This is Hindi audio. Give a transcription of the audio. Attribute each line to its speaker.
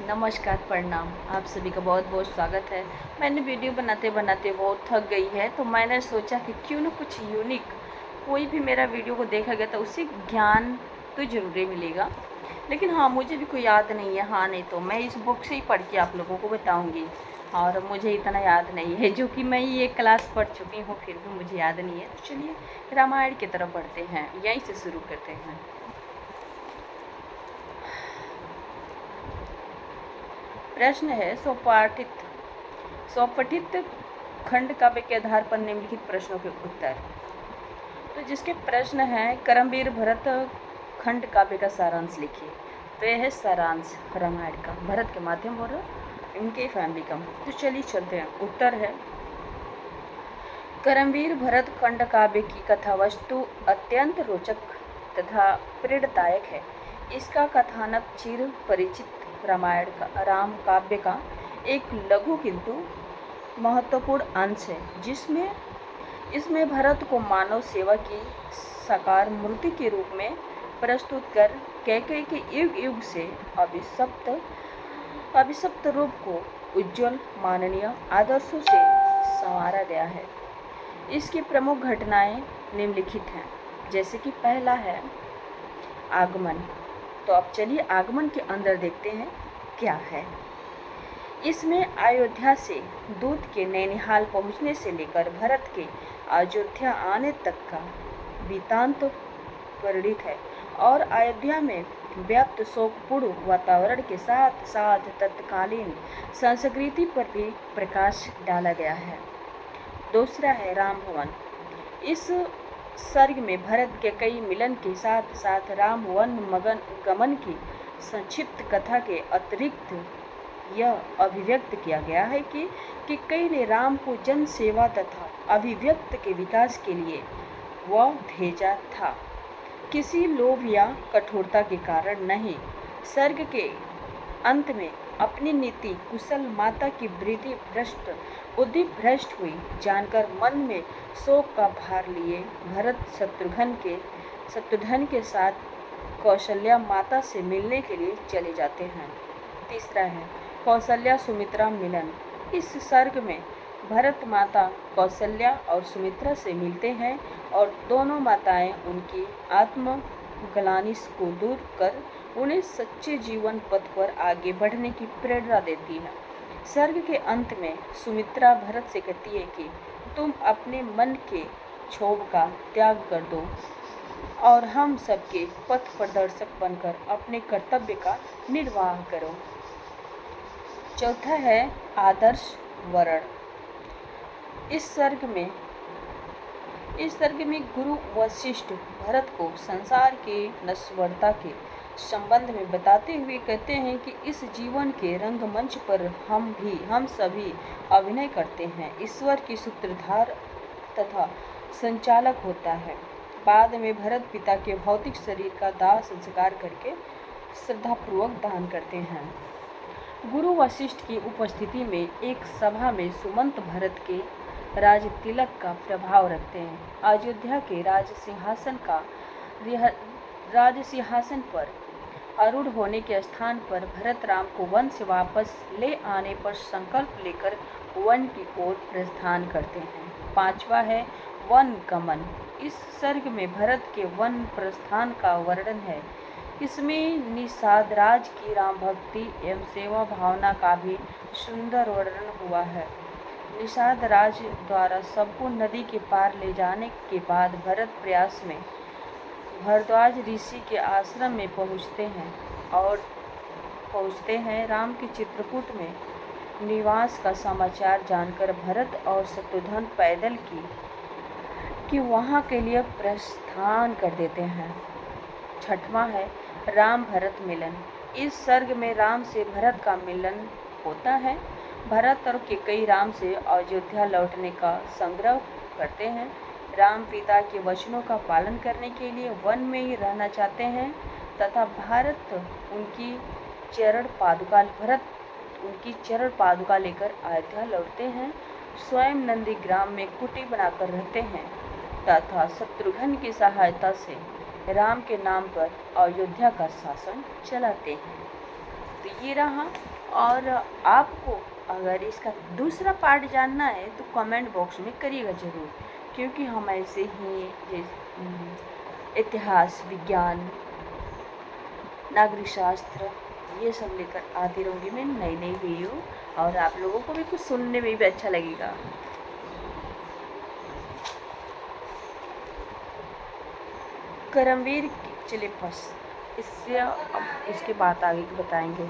Speaker 1: नमस्कार, प्रणाम। आप सभी का बहुत बहुत स्वागत है। मैंने वीडियो बनाते बनाते बहुत थक गई है, तो मैंने सोचा कि क्यों ना कुछ यूनिक, कोई भी मेरा वीडियो को देखेगा तो उससे ज्ञान तो ज़रूर मिलेगा। लेकिन हाँ, मुझे भी कोई याद नहीं है। हाँ, नहीं तो मैं इस बुक से ही पढ़ के आप लोगों को बताऊँगी। और मुझे इतना याद नहीं है, जो कि मैं ये क्लास पढ़ चुकी हूँ, फिर भी मुझे याद नहीं है। तो चलिए रामायण की तरफ बढ़ते हैं, यहीं से शुरू करते हैं। प्रश्न है स्वपठित खंड काव्य के आधार पर निम्नलिखित प्रश्नों के उत्तर। तो जिसके प्रश्न हैं, करमवीर भरत खंड काव्य का सारांश लिखिए। तो यह है सारांश रामायण का, भरत के माध्यम और इनके फैमिली का। तो चलिए चलते हैं। उत्तर है, करमवीर भरत खंड काव्य की कथा वस्तु अत्यंत रोचक तथा प्रेरणादायक है। इसका कथानक चिर परिचित रामायण का राम काव्य का एक लघु किंतु महत्वपूर्ण अंश है, जिसमें इसमें भरत को मानव सेवा की साकार मूर्ति के रूप में प्रस्तुत कर कैकेयी के युग युग से अभिशप्त रूप को उज्जवल माननीय आदर्शों से संवारा गया है। इसकी प्रमुख घटनाएं निम्नलिखित हैं, जैसे कि पहला है आगमन। तो अब चलिए आगमन के अंदर देखते हैं क्या है। इसमें अयोध्या से दूत के नैनीहाल पहुंचने से लेकर भरत के अयोध्या आने तक का वृत्तांत वर्णित है और अयोध्या में व्याप्त शोकपूर्ण वातावरण के साथ साथ तत्कालीन संस्कृति पर भी प्रकाश डाला गया है। दूसरा है राम भवन। इस सर्ग में भरत के कई मिलन के साथ साथ राम वन गमन की संक्षिप्त कथा के अतिरिक्त यह अभिव्यक्त किया गया है कि कई ने राम को जन सेवा तथा अभिव्यक्त के विकास के लिए वह भेजा था, किसी लोभ या कठोरता के कारण नहीं। सर्ग के अंत में अपनी नीति कुशल माता की बुद्धि भ्रष्ट हुई जानकर मन में शोक का भार लिए भरत शत्रुघ्न के साथ कौशल्या माता से मिलने के लिए चले जाते हैं। तीसरा है कौशल्या सुमित्रा मिलन। इस सर्ग में भरत माता कौशल्या और सुमित्रा से मिलते हैं और दोनों माताएं उनकी आत्मग्लानि को दूर कर उन्हें सच्चे जीवन पथ पर आगे बढ़ने की प्रेरणा देती है। सर्ग के अंत में सुमित्रा भरत से कहती है कि तुम अपने मन के क्षोभ का त्याग कर दो और हम सबके पथ प्रदर्शक बनकर अपने कर्तव्य का निर्वाह करो। चौथा है आदर्श वर्ण। इस सर्ग में गुरु वशिष्ठ भरत को संसार के नश्वरता के संबंध में बताते हुए कहते हैं कि इस जीवन के रंगमंच पर हम सभी अभिनय करते हैं, ईश्वर की सूत्रधार तथा संचालक होता है। बाद में भरत पिता के भौतिक शरीर का दाह संस्कार करके श्रद्धापूर्वक दान करते हैं। गुरु वशिष्ठ की उपस्थिति में एक सभा में सुमंत भरत के राज तिलक का प्रभाव रखते हैं। अयोध्या के राजसिंहासन पर आरूढ़ होने के स्थान पर भरत राम को वन से वापस ले आने पर संकल्प लेकर वन की ओर प्रस्थान करते हैं। पांचवा है वन गमन। इस सर्ग में भरत के वन प्रस्थान का वर्णन है। इसमें निषाद राज की राम भक्ति एवं सेवा भावना का भी सुंदर वर्णन हुआ है। निषाद राज द्वारा सबको नदी के पार ले जाने के बाद भरत प्रयास में भरद्वाज ऋषि के आश्रम में पहुँचते हैं। राम के चित्रकूट में निवास का समाचार जानकर भरत और शत्रुघ्न पैदल की वहाँ के लिए प्रस्थान कर देते हैं। छठवां है राम भरत मिलन। इस सर्ग में राम से भरत का मिलन होता है। भरत और कैकेयी राम से अयोध्या लौटने का संग्रह करते हैं। राम पिता के वचनों का पालन करने के लिए वन में ही रहना चाहते हैं तथा भरत उनकी चरण पादुका लेकर अयोध्या लौटते हैं। स्वयं नंदीग्राम में कुटी बनाकर रहते हैं तथा शत्रुघ्न की सहायता से राम के नाम पर अयोध्या का शासन चलाते हैं। तो ये रहा और आपको अगर इसका दूसरा पार्ट जानना है तो कमेंट बॉक्स में करिएगा ज़रूर, क्योंकि हम ऐसे ही इतिहास, विज्ञान, नागरिक शास्त्र ये सब लेकर आती रहूँगी मैं नई नई वीडियो, और आप लोगों को भी कुछ सुनने में भी अच्छा लगेगा। करमवीर चलिए फर्स्ट इससे अब इसके बाद आगे की बताएंगे।